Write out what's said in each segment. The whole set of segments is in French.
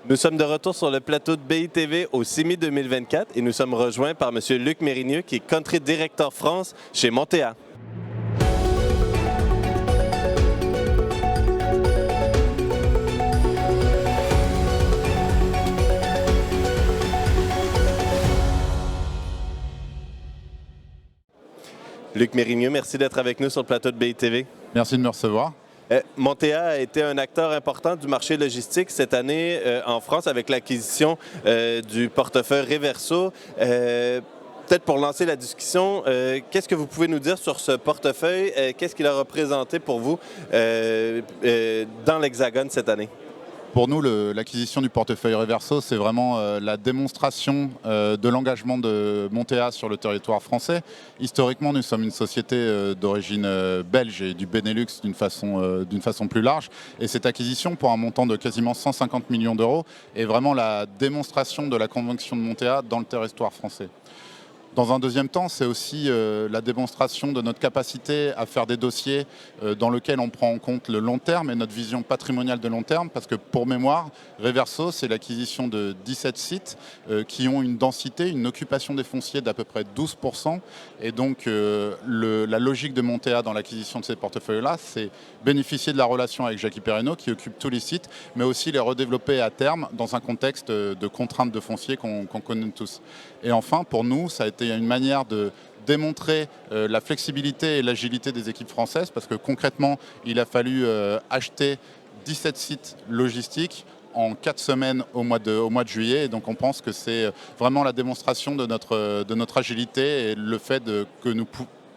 Nous sommes de retour sur le plateau de BITV au CIMI 2024 et nous sommes rejoints par M. Luc Mérigneux qui est Country Director France chez Montea. Luc Mérigneux, merci d'être avec nous sur le plateau de BITV. Merci de me recevoir. Montea a été un acteur important du marché logistique cette année en France avec l'acquisition du portefeuille Reverso. Peut-être pour lancer la discussion, qu'est-ce que vous pouvez nous dire sur ce portefeuille? Qu'est-ce qu'il a représenté pour vous dans l'Hexagone cette année? Pour nous, l'acquisition du portefeuille Reverso, c'est vraiment la démonstration de l'engagement de Montea sur le territoire français. Historiquement, nous sommes une société d'origine belge et du Benelux d'une façon plus large. Et cette acquisition, pour un montant de quasiment 150 millions d'euros, est vraiment la démonstration de la conviction de Montea dans le territoire français. Dans un deuxième temps, c'est aussi la démonstration de notre capacité à faire des dossiers dans lesquels on prend en compte le long terme et notre vision patrimoniale de long terme, parce que pour mémoire, Reverso, c'est l'acquisition de 17 sites qui ont une densité, une occupation des fonciers d'à peu près 12%. Et donc, la logique de Montea dans l'acquisition de ces portefeuilles-là, c'est bénéficier de la relation avec Jackie Perrenot, qui occupe tous les sites, mais aussi les redévelopper à terme dans un contexte de contraintes de foncier qu'on connaît tous. Et enfin, pour nous, ça a été une manière de démontrer la flexibilité et l'agilité des équipes françaises, parce que concrètement, il a fallu acheter 17 sites logistiques en 4 semaines au mois de juillet. Et donc on pense que c'est vraiment la démonstration de notre agilité et le fait que nous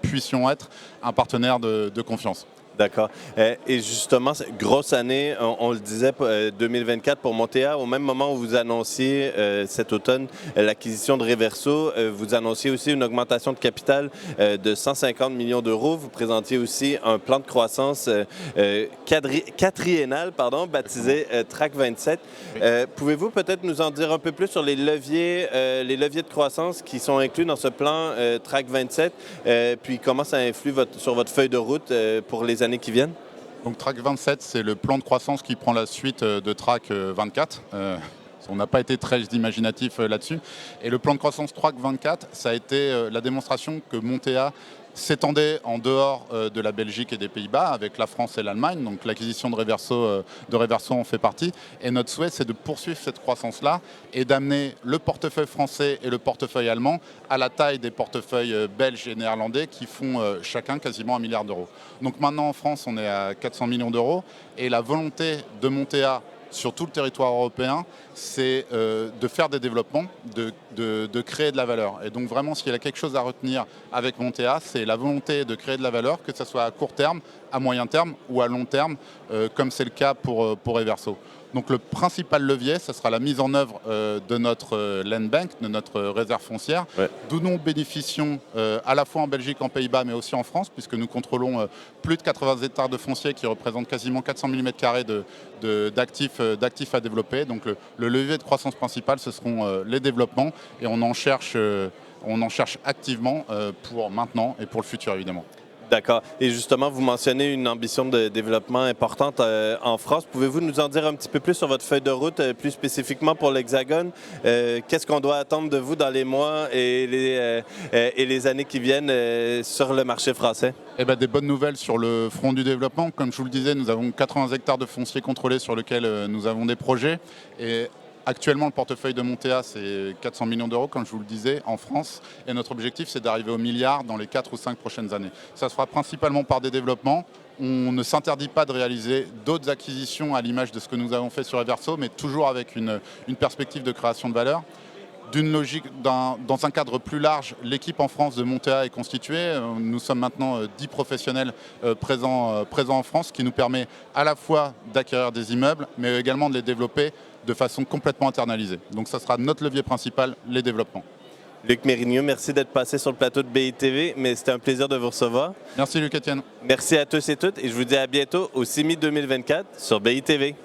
puissions être un partenaire de confiance. D'accord. Et justement, grosse année, on le disait, 2024 pour Montea. Au même moment où vous annonciez cet automne l'acquisition de Reverso, vous annonciez aussi une augmentation de capital de 150 millions d'euros. Vous présentiez aussi un plan de croissance quadriennal, baptisé Track 27. Pouvez-vous peut-être nous en dire un peu plus sur les leviers de croissance qui sont inclus dans ce plan Track 27, puis comment ça influe sur votre feuille de route pour les années qui viennent? Donc Track 27, c'est le plan de croissance qui prend la suite de Track 24. On n'a pas été très imaginatif là-dessus. Et le plan de croissance Track 24, ça a été la démonstration que Montea s'étendait en dehors de la Belgique et des Pays-Bas avec la France et l'Allemagne. Donc l'acquisition de Reverso en fait partie. Et notre souhait, c'est de poursuivre cette croissance-là et d'amener le portefeuille français et le portefeuille allemand à la taille des portefeuilles belges et néerlandais qui font chacun quasiment 1 milliard d'euros. Donc maintenant en France, on est à 400 millions d'euros et la volonté de Montea sur tout le territoire européen, c'est de faire des développements, de créer de la valeur. Et donc vraiment, s'il y a quelque chose à retenir avec Montea, c'est la volonté de créer de la valeur, que ce soit à court terme, à moyen terme ou à long terme, comme c'est le cas pour Reverso. Donc le principal levier, ce sera la mise en œuvre de notre land bank, de notre réserve foncière, d'où nous bénéficions à la fois en Belgique, en Pays-Bas, mais aussi en France, puisque nous contrôlons plus de 80 hectares de foncier qui représentent quasiment 400 000 m² d'actifs à développer. Donc le levier de croissance principal, ce seront les développements, et on en cherche activement pour maintenant et pour le futur, évidemment. D'accord. Et justement, vous mentionnez une ambition de développement importante en France. Pouvez-vous nous en dire un petit peu plus sur votre feuille de route, plus spécifiquement pour l'Hexagone? Qu'est-ce qu'on doit attendre de vous dans les mois et les années qui viennent sur le marché français? Eh bien, des bonnes nouvelles sur le front du développement. Comme je vous le disais, nous avons 80 hectares de foncier contrôlés sur lesquels nous avons des projets. Et actuellement, le portefeuille de Montea, c'est 400 millions d'euros, comme je vous le disais, en France. Et notre objectif, c'est d'arriver au milliard dans les 4 ou 5 prochaines années. Ça se fera principalement par des développements. On ne s'interdit pas de réaliser d'autres acquisitions à l'image de ce que nous avons fait sur Reverso, mais toujours avec une perspective de création de valeur. D'une logique, dans un cadre plus large, l'équipe en France de Montea est constituée. Nous sommes maintenant 10 professionnels présents en France, ce qui nous permet à la fois d'acquérir des immeubles, mais également de les développer de façon complètement internalisée. Donc ça sera notre levier principal, les développements. Luc Mérigneux, merci d'être passé sur le plateau de BITV, mais c'était un plaisir de vous recevoir. Merci Luc Etienne. Merci à tous et toutes et je vous dis à bientôt au CIMI 2024 sur BITV.